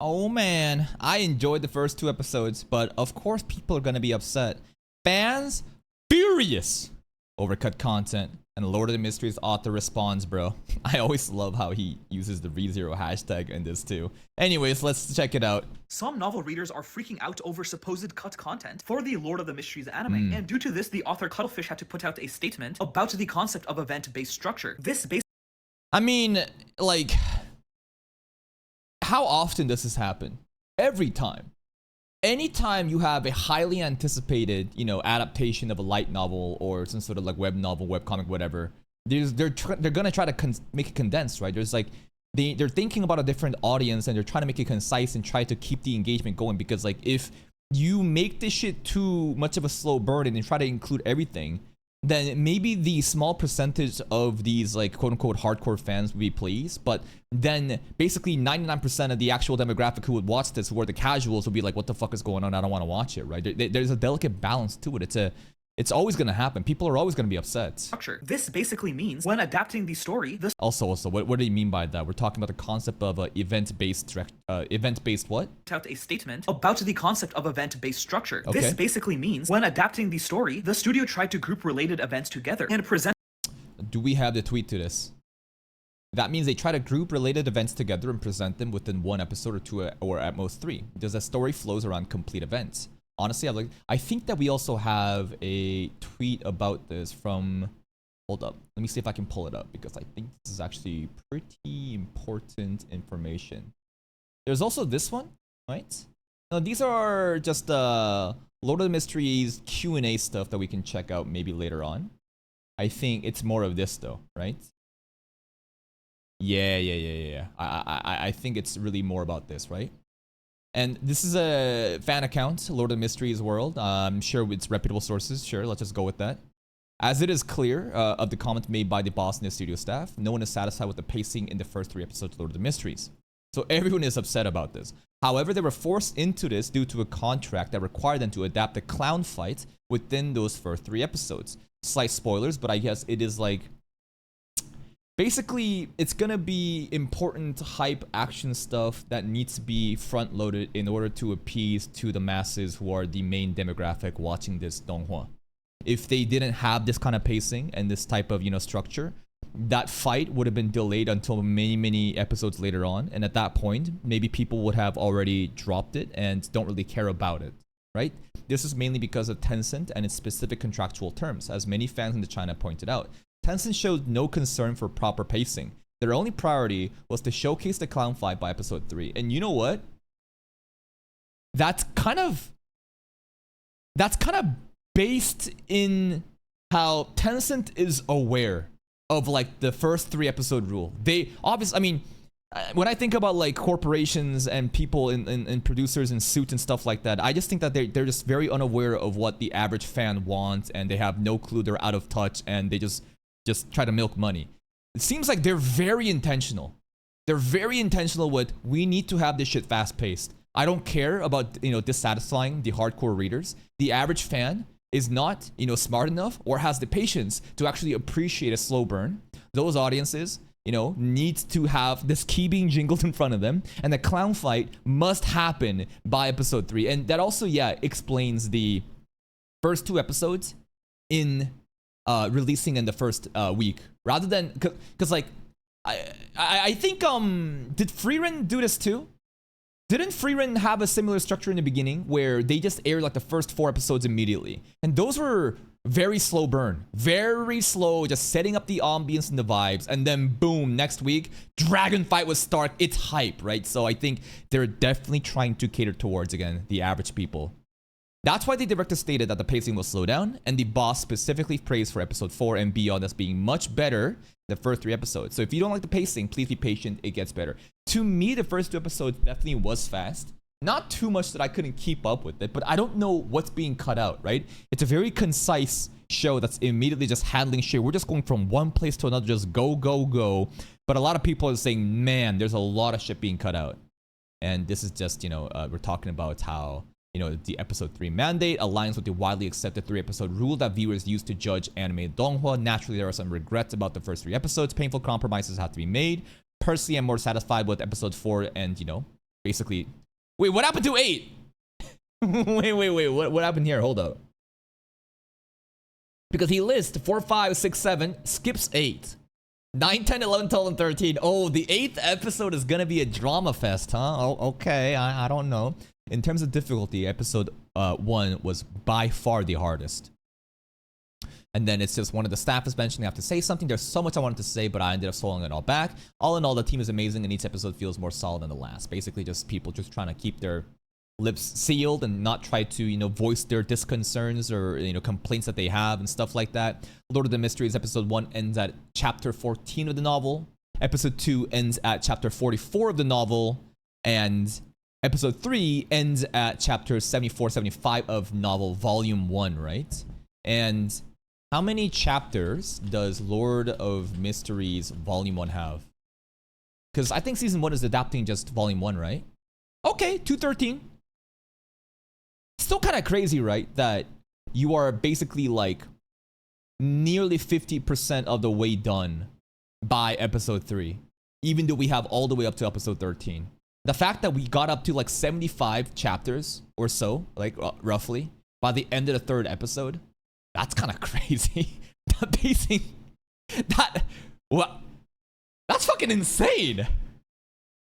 Oh man, I enjoyed the first 2 episodes, but of course people are gonna be upset. Fans furious over cut content. And Lord of the Mysteries author responds, bro. I always love how he uses the ReZero hashtag in this too. Anyways, let's check it out. Some novel readers are freaking out over supposed cut content for the Lord of the Mysteries anime, and due to this, the author Cuttlefish had to put out a statement about the concept of event-based structure. I mean, like, how often does this happen? Every time. Anytime you have a highly anticipated, adaptation of a light novel or some sort of like web novel, webcomic, whatever, they're gonna try to make it condensed, right? There's like they're thinking about a different audience and they're trying to make it concise and try to keep the engagement going, because like if you make this shit too much of a slow burn and try to include everything, then maybe the small percentage of these like quote-unquote hardcore fans would be pleased, but then basically 99% of the actual demographic who would watch this, who are the casuals, would be like, what the fuck is going on? I don't want to watch it, right? There's a delicate balance to it. It's always going to happen. People are always going to be upset. Structure. This basically means when adapting the story, Also, what do you mean by that? We're talking about the concept of event-based what? Out a statement about the concept of event-based structure. Okay. This basically means when adapting the story, the studio tried to group related events together and present. Do we have the tweet to this? That means they try to group related events together and present them within one episode or two, or at most 3. Because the story flows around complete events. Honestly, I think that we also have a tweet about this from... Hold up. Let me see if I can pull it up, because I think this is actually pretty important information. There's also this one, right? Now, these are just Lord of the Mysteries Q&A stuff that we can check out maybe later on. I think it's more of this, though, right? Yeah. I think it's really more about this, right? And this is a fan account, Lord of the Mysteries World. I'm sure it's reputable sources. Sure, let's just go with that. As it is clear of the comments made by the boss and the studio staff, no one is satisfied with the pacing in the first 3 episodes of Lord of the Mysteries. So everyone is upset about this. However, they were forced into this due to a contract that required them to adapt the clown fight within those first 3 episodes. Slight spoilers, but I guess it is like... Basically, it's gonna be important hype action stuff that needs to be front-loaded in order to appease to the masses who are the main demographic watching this Donghua. If they didn't have this kind of pacing and this type of, structure, that fight would have been delayed until many episodes later on, and at that point, maybe people would have already dropped it and don't really care about it, right? This is mainly because of Tencent and its specific contractual terms, as many fans in China pointed out. Tencent showed no concern for proper pacing. Their only priority was to showcase the clown fight by episode 3. And you know what? That's kind of based in how Tencent is aware of like the first 3 episode rule. They obviously, I mean, when I think about like corporations and people in producers in suits and stuff like that, I just think that they're just very unaware of what the average fan wants, and they have no clue. They're out of touch, and they just try to milk money. It seems like they're very intentional. They're very intentional with, we need to have this shit fast paced. I don't care about, dissatisfying the hardcore readers. The average fan is not, smart enough or has the patience to actually appreciate a slow burn. Those audiences, need to have this key being jingled in front of them, and the clown fight must happen by episode 3. And that also, explains the first 2 episodes in releasing in the first week, rather than because like I think did Freerun do this too? Didn't Freerun have a similar structure in the beginning where they just aired like the first 4 episodes immediately, and those were very slow burn, very slow, just setting up the ambience and the vibes, and then boom, next week dragon fight with Stark. It's hype, right? So I think they're definitely trying to cater towards, again, the average people. That's why the director stated that the pacing will slow down, and the boss specifically praised for episode 4 and beyond as being much better than the first 3 episodes. So if you don't like the pacing, please be patient, it gets better. To me, the first 2 episodes definitely was fast. Not too much that I couldn't keep up with it, but I don't know what's being cut out, right? It's a very concise show that's immediately just handling shit. We're just going from one place to another, just go. But a lot of people are saying, man, there's a lot of shit being cut out. And this is just, we're talking about how the episode 3 mandate aligns with the widely accepted 3 episode rule that viewers use to judge anime Donghua. Naturally, there are some regrets about the first 3 episodes. Painful compromises have to be made. Personally, I'm more satisfied with episode 4 and, basically. Wait, what happened to 8? wait. What happened here? Hold up. Because he lists 4, 5, 6, 7, skips 8. 9, 10, 11, 12, and 13. Oh, the 8th episode is gonna be a drama fest, huh? Oh, okay. I don't know. In terms of difficulty, episode 1 was by far the hardest. And then it's just one of the staff is mentioning I have to say something. There's so much I wanted to say, but I ended up swallowing it all back. All in all, the team is amazing, and each episode feels more solid than the last. Basically, just people just trying to keep their lips sealed and not try to, you know, voice their disconcerns or, you know, complaints that they have and stuff like that. Lord of the Mysteries episode 1 ends at chapter 14 of the novel. Episode 2 ends at chapter 44 of the novel. And episode 3 ends at chapter 74, 75 of novel volume 1, right? And how many chapters does Lord of Mysteries volume 1 have? Because I think season 1 is adapting just volume 1, right? Okay, 213. Still kind of crazy, right? That you are basically like nearly 50% of the way done by episode 3, even though we have all the way up to episode 13. The fact that we got up to like 75 chapters or so, like roughly, by the end of the 3rd episode, that's kind of crazy. That pacing, that's fucking insane.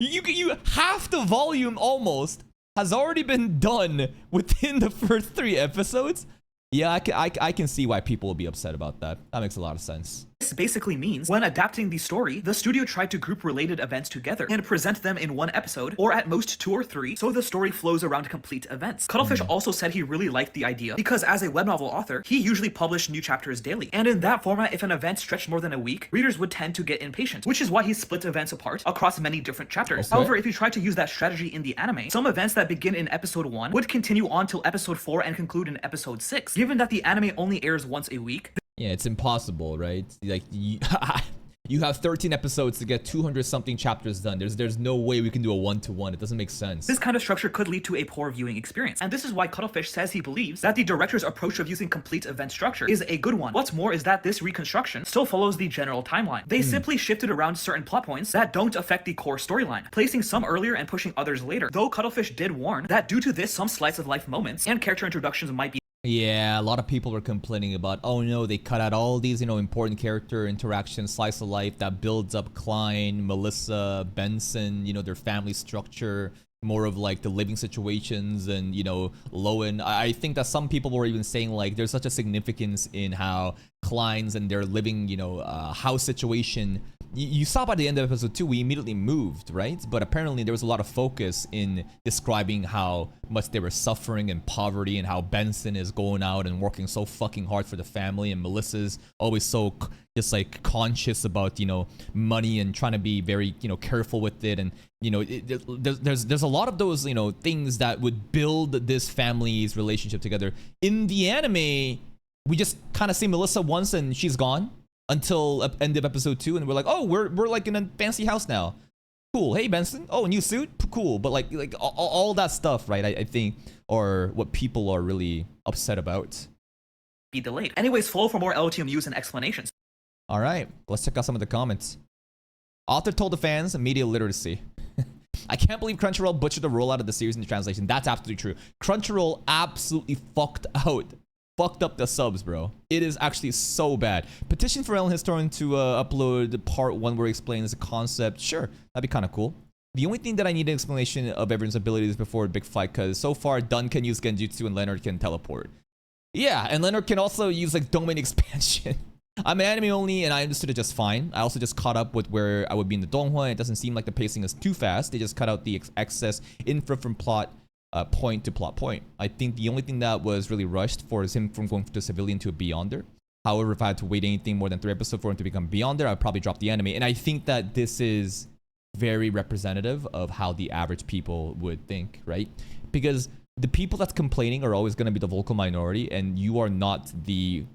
You half the volume almost has already been done within the first 3 episodes. Yeah, I can see why people will be upset about that. That makes a lot of sense. This basically means when adapting the story, the studio tried to group related events together and present them in one episode, or at most 2 or 3, so the story flows around complete events. Cuttlefish also said he really liked the idea because as a web novel author, he usually published new chapters daily. And in that format, if an event stretched more than a week, readers would tend to get impatient, which is why he split events apart across many different chapters. Okay. However, if you try to use that strategy in the anime, some events that begin in episode 1 would continue on till episode 4 and conclude in episode 6. Given that the anime only airs once a week, yeah, it's impossible, right? Like, you have 13 episodes to get 200-something chapters done. There's no way we can do a one-to-one. It doesn't make sense. this kind of structure could lead to a poor viewing experience. And this is why Cuttlefish says he believes that the director's approach of using complete event structure is a good one. What's more is that this reconstruction still follows the general timeline. They simply shifted around certain plot points that don't affect the core storyline, placing some earlier and pushing others later. Though Cuttlefish did warn that due to this, some slice of life moments and character introductions might be Yeah, a lot of people were complaining about, oh no, they cut out all these, you know, important character interactions, slice of life that builds up Klein, Melissa, Benson, you know, their family structure, more of like the living situations and, you know, Lowen. I think that some people were even saying like there's such a significance in how Klein's and their living, you know, house situation. You saw by the end of episode 2, we immediately moved, right? But apparently there was a lot of focus in describing how much they were suffering in poverty and how Benson is going out and working so fucking hard for the family, and Melissa's always so just like conscious about, you know, money and trying to be very, you know, careful with it. And, you know, there's a lot of those, you know, things that would build this family's relationship together. In the anime, we just kind of see Melissa once and she's gone until end of episode 2, and we're like, oh, we're like in a fancy house now. Cool. Hey, Benson. Oh, a new suit. Cool. But like all that stuff, right? I think, or what people are really upset about. be delayed. Anyways, follow for more LTM news and explanations. All right, let's check out some of the comments. Author told the fans media literacy. I can't believe Crunchyroll butchered the rollout of the series in the translation. That's absolutely true. Crunchyroll absolutely fucked up the subs, bro. It is actually so bad. Petition for Ellen Historian to upload part 1 where he explains the concept. Sure, that'd be kind of cool. The only thing that I need an explanation of everyone's abilities before a big fight, because so far Dun can use Genjutsu and Leonard can teleport. Yeah, and Leonard can also use like domain expansion. I'm anime only and I understood it just fine. I also just caught up with where I would be in the Donghua. It doesn't seem like the pacing is too fast. They just cut out the excess info from plot point to plot point. I think the only thing that was really rushed for is him from going to civilian to a Beyonder. However, if I had to wait anything more than 3 episodes for him to become Beyonder, I'd probably drop the anime. And I think that this is very representative of how the average people would think, right? Because the people that's complaining are always going to be the vocal minority, and you are not the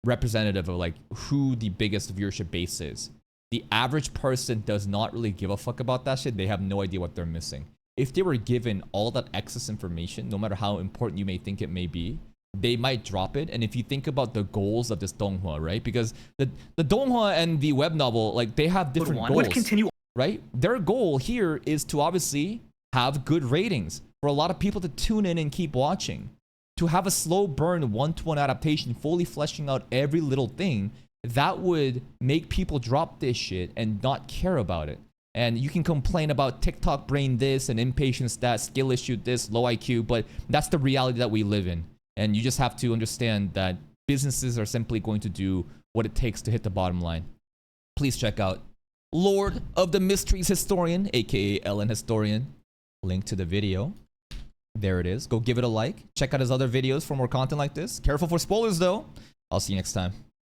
representative of like who the biggest viewership base is. The average person does not really give a fuck about that shit. They have no idea what they're missing. If they were given all that excess information, no matter how important you may think it may be, they might drop it. And if you think about the goals of this Donghua, right? Because the Donghua and the web novel, like they have different goals, would continue, right? Their goal here is to obviously have good ratings, for a lot of people to tune in and keep watching. To have a slow burn one-to-one adaptation, fully fleshing out every little thing, that would make people drop this shit and not care about it. And you can complain about TikTok brain this and impatience that, skill issue this, low IQ, but that's the reality that we live in. And you just have to understand that businesses are simply going to do what it takes to hit the bottom line. Please check out Lord of the Mysteries Historian, aka Ellen Historian. Link to the video. There it is. Go give it a like. Check out his other videos for more content like this. Careful for spoilers though. I'll see you next time.